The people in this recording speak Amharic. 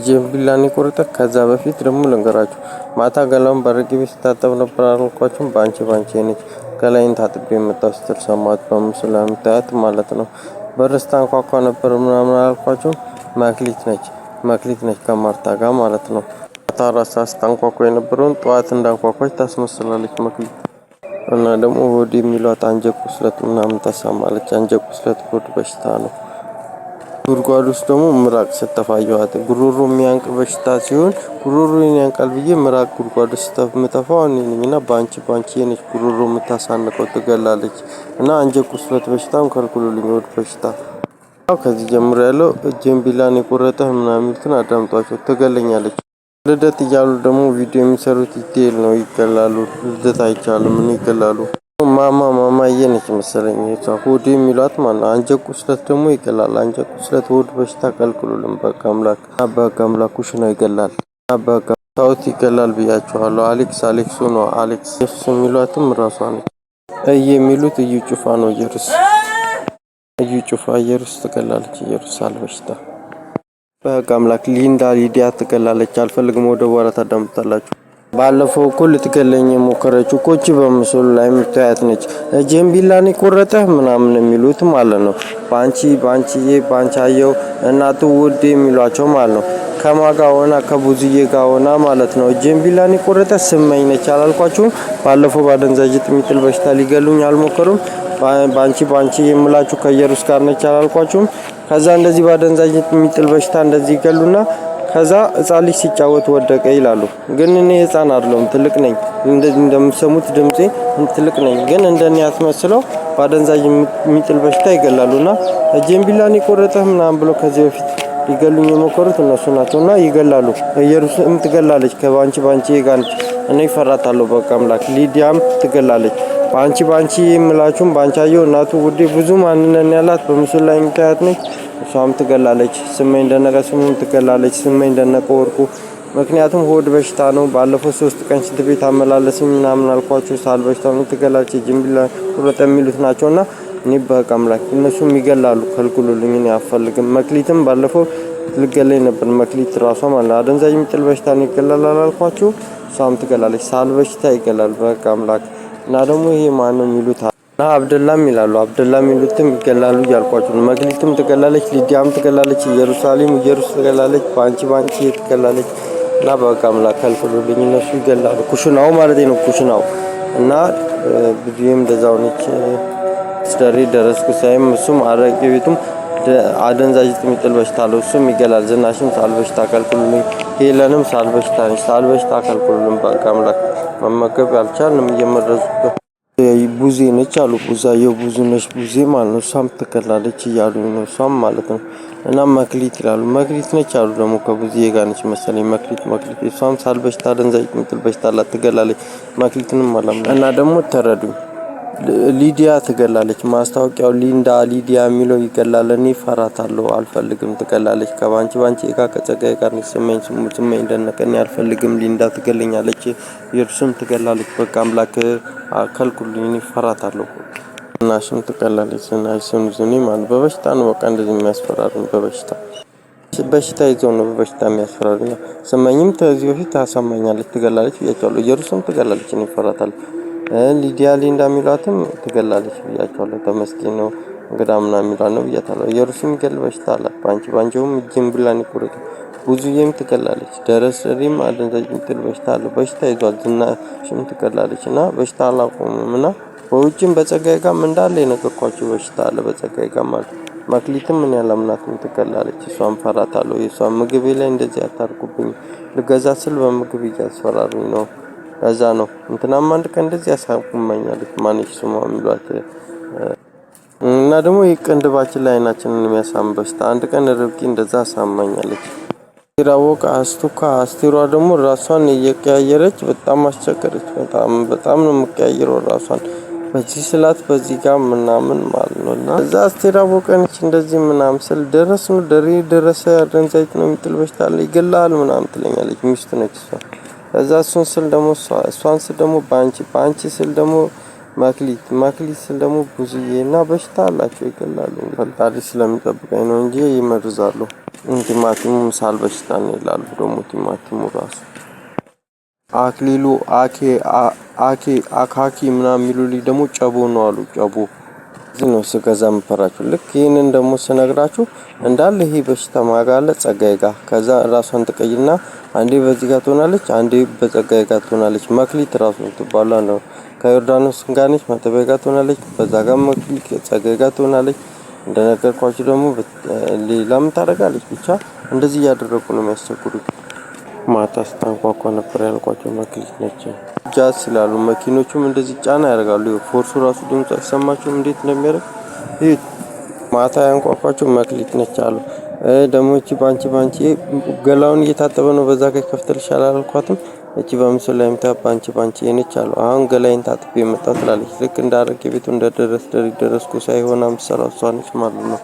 ጀምቢላን የቆረጠ ከዛ በፊት ደግሞ ልንገራችሁ ማታ ገላውን በርግቤ ስታጠብ ነበር አልኳችሁ። ባንቺ ነች ገላይን ታጥቤ የመጣው ስትል ሰማት በምስሉ ላይ የምታያት ማለት ነው። በርስታ አንኳኳ ነበር ምናምን አልኳችሁ። መክሊት ነች ከማርታ ጋር ማለት ነው። ታራሳ ስታንኳኳ የነበረውን ጠዋት እንዳንኳኳች ታስመስላለች መክሊት። እና ደግሞ ሆድ የሚሏት አንጀት ቁስለት ምናምን ተሰማለች። አንጀት ቁስለት ሆድ በሽታ ነው። ጉድጓድ ውስጥ ደግሞ ምራቅ ስተፋየዋት ጉሮሮ የሚያንቅ በሽታ ሲሆን ጉሮሮን ያንቃል ብዬ ምራቅ ጉድጓድ ውስጥ ምተፋው እኔ ነኝና ባንቺ የነች ጉሮሮ የምታሳንቀው ትገላለች። እና አንጀት ቁስለት በሽታም ከልክሉልኝ ሆድ በሽታ ከዚህ ጀምሮ ያለው ጀምቢላን የቆረጠ ምናምን የሚሉትን አዳምጧቸው ትገለኛለች። ልደት እያሉ ደግሞ ቪዲዮ የሚሰሩት ዲቴል ነው ይገላሉ። ልደት አይቻልም ምን ይገላሉ። ማማ የነች መሰለኝ ሆድ የሚሏት ማለት አንጀት ቁስለት ደግሞ ይገላል። አንጀት ቁስለት ሆድ በሽታ ከልክሉልን በቃ አምላክ ኩሽና ይገላል። በቃ ታውት ይገላል ብያችኋለሁ። አሌክስ ነው አሌክስ የሚሏትም ራሷ ነች። የሚሉት እዩ ጩፋ ነው። እዩ ጩፋ ኢየሩስ ትገላለች። ኢየሩስ አልበሽታ በቃ አምላክ ሊዲያ ትገላለች። አልፈልግም ወደ በኋላ ታዳምጣላችሁ። ባለፈው እኮ ልትገለኝ የሞከረችው ኮቺ በምስሉ ላይ የምታያት ነች። ጀምቢላን የቆረጠ ምናምን የሚሉት ማለት ነው። ባንቻየው እናቱ ውድ የሚሏቸው ማለት ነው። ከማጋ ሆና ከቡዝዬ ጋር ሆና ማለት ነው። ጀምቢላን የቆረጠ ስመኝ ነች አላልኳችሁም? ባለፈው ባደንዛዥ የሚጥል በሽታ ሊገሉኝ አልሞከሩም። ባንቺ የምላችሁ ከኢየሩስ ጋር ነች አላልኳችሁም? ከዛ እንደዚህ ባደንዛዥ የሚጥል በሽታ እንደዚህ ይገሉና ከዛ ህፃን ልጅ ሲጫወት ወደቀ ይላሉ። ግን እኔ ህፃን አይደለሁም ትልቅ ነኝ። እንደምትሰሙት ድምጼ ትልቅ ነኝ። ግን እንደኔ ያስመስለው ባደንዛዥ የሚጥል በሽታ ይገላሉና ጀምቢላን የቆረጠ ምናምን ብሎ ከዚህ በፊት ሊገሉኝ የሞከሩት እነሱ ናቸውና ይገላሉ። ኢየሩስም ትገላለች ከባንቺ ጋር እኔ እፈራታለሁ። በቃ አምላክ ሊዲያም ትገላለች። ባንቺ የምላችሁም ባንቻየው እናቱ ውዴ ብዙ ማንነን ያላት በምስሉ ላይ የምታያት ነች። እሷም ትገላለች። ስመኝ ደነቀ ስሙም ትገላለች። ስመኝ ደነቀ ወርቁ ምክንያቱም ሆድ በሽታ ነው። ባለፈው 3 ቀን ሽንት ቤት አመላለስኝ ምናምን አልኳችሁ። ሳል በሽታ ነው ትገላለች። ጀምቢላን ቁረጠ የሚሉት ናቸውና እኔ በቃ አምላክ እነሱም ይገላሉ ከልክሉልኝ። እኔ አልፈልግም። መክሊትም ባለፈው ልገለኝ ነበር። መክሊት ራሷ ማለት አደንዛዥ የሚጥል በሽታ ነው ይገላል አልኳችሁ። እሷም ትገላለች። ሳል በሽታ ይገላል። በቃ አምላክ እና ደግሞ ይሄ ማን ነው የሚሉት እና አብደላም ይላሉ። አብደላም የሚሉትም ይገላሉ እያልኳችሁ ነው። መክሊትም ትገላለች። ሊዲያም ትገላለች። ኢየሩስ ትገላለች። ባንቺ ትገላለች። እና በቃ አምላክ ከልክሉልኝ እነሱ ይገላሉ። ኩሽናው ማለት ነው ኩሽናው እና ብዙም እንደዛው ነች። ስደሪ ደረስኩ ሳይም እሱም አረቄ ቤቱም አደንዛዥ የሚጥል በሽታ አለው እሱም ይገላል። ዝናሽም ሳል በሽታ ከልክሉልኝ። ሄለንም ሳል በሽታ ነች። ሳል በሽታ ከልክሉልኝ በቃ አምላክ መመገብ ያልቻልንም እየመረዙ ቡዜ ነች አሉ። ብዙ ነች ቡዜ ማለት ነው። እሷም ትገላለች እያሉ ነው እሷም ማለት ነው። እና መክሊት ይላሉ። መክሊት ነች አሉ ደግሞ ከቡዜ ጋር ነች መሰለኝ። መክሊት እሷም ሳል በሽታ አደንዛዥ የሚጥል በሽታ አላት ትገላለች። መክሊትንም አላም እና ደግሞ ተረዱኝ ሊዲያ ትገላለች። ማስታወቂያው ሊዲያ የሚለው ይገላል። እኔ ፈራታለሁ አልፈልግም። ትገላለች ከባንቺ ጋር ከጸጋዬ ጋር ነች። ስመኝ ደነቀኝ አልፈልግም። ሊንዳ ትገለኛለች። ኢየሩስም ትገላለች። በቃ አምላክ ከልክሉልኝ እኔ ፈራታለሁ። ዝናሽም ትገላለች። ዝናሽም ዝኔ ማለት በበሽታ ነው በቃ እንደዚህ የሚያስፈራሩኝ በሽታ ይዘው ነው በበሽታ የሚያስፈራሩኝ። ስመኝም ከዚህ በፊት ታሳማኛለች ትገላለች ብያቸዋለሁ። ኢየሩስም ትገላለች እኔ ፈራታለሁ። ሊንዳ የሚሏትም ትገላለች ብያቸዋለሁ። ተመስገን ነው እንግዳ ምናምን የሚሏት ነው ብያታለሁ። ኢየሩስም ይገል በሽታ አላት። ባንቺውም ጀምቢላን ይቆረጥ ብዙዬም ትገላለች። ደረሰሪም አደንዛዥ የሚጥል በሽታ አለው በሽታ ይዟል። ዝናሽም ትገላለች እና በሽታ አላቆምም እና በውጭም በጸጋዬ ጋር እንዳለ የነገርኳችሁ በሽታ አለ በጸጋዬ ጋር ማለት መክሊትም ምን ያላምናትም ትገላለች። እሷም ፈራታለሁ። የእሷም ምግቤ ላይ እንደዚህ አታርጉብኝ ልገዛ ስል በምግብ እያስፈራሩኝ ነው። እዛ ነው እንትናም አንድ ቀን እንደዚህ ያሳቁመኛለች። ማንሽ ስሟ የሚሏት እና ደግሞ የቅንድባችን ላይ አይናችንን የሚያሳም በሽታ አንድ ቀን ርብቃ እንደዛ አሳማኛለች። ይራወቃ አስቴሯ ደግሞ ራሷን እየቀያየረች በጣም አስቸገረች። በጣም ነው የምቀያየረው ራሷን በዚህ ስላት በዚህ ጋር ምናምን ማለት ነው። እና እዛ አስቴር አወቀነች እንደዚህ ምናምን ስል ደረሰ አደንዛዥ ነው የሚጥል በሽታ አለ ይገላል ምናምን ትለኛለች። ሚስቱ ነች እሷ። እዛ እሷን ስል ደግሞ ባንቺ ስል ደግሞ ማክሊት ስል ደግሞ ብዙዬና በሽታ አላቸው ይገላሉ። ፈጣሪ ስለሚጠብቀኝ ነው እንጂ ይመርዛሉ። ቲማቲሙም ሳል በሽታ ነው ይላሉ ደግሞ ቲማቲሙ ራሱ። አክሊሉ አካኪ ምናምን የሚሉልኝ ደግሞ ጨቦ ነው አሉ። ጨቦ እዚህ ነው ስገዛ የምፈራችሁ። ልክ ይህንን ደግሞ ስነግራችሁ እንዳለ ይሄ በሽታ ማጋለ ጸጋዬ ጋር ከዛ ራሷን ትቀይና አንዴ በዚህ ጋር ትሆናለች፣ አንዴ በጸጋዬ ጋር ትሆናለች። መክሊት ራሱ ትባላ ነው። ከዮርዳኖስ ጋር ነች፣ መጠበያ ጋር ትሆናለች። በዛ ጋር መክሊት ጸጋዬ ጋር ትሆናለች። እንደነገርኳችሁ ደግሞ ሌላም ታደርጋለች። ብቻ እንደዚህ እያደረጉ ነው የሚያስቸግሩት። ማታ ስታንኳኳ ነበር ያልኳቸው መክሊት ነች። ጃዝ ስላሉ መኪኖቹም እንደዚህ ጫና ያደርጋሉ። ፎርሱ ራሱ ድምጽ አይሰማችሁም እንዴት እንደሚያደርግ? ይሄ ማታ ያንኳኳቸው መክሊት ነች አሉ። ደግሞ እቺ ባንቺ ገላውን እየታጠበ ነው። በዛ ጋር ከፍተልሻል አላልኳትም? እቺ በምስሉ ላይ ባንቺ ነች አሉ። አሁን ገላይን ታጥቤ መጣ ትላለች። ልክ እንዳረቄ ቤቱ እንደደረስኩ ሳይሆን አምሰራው እሷ ነች ማለት ነው።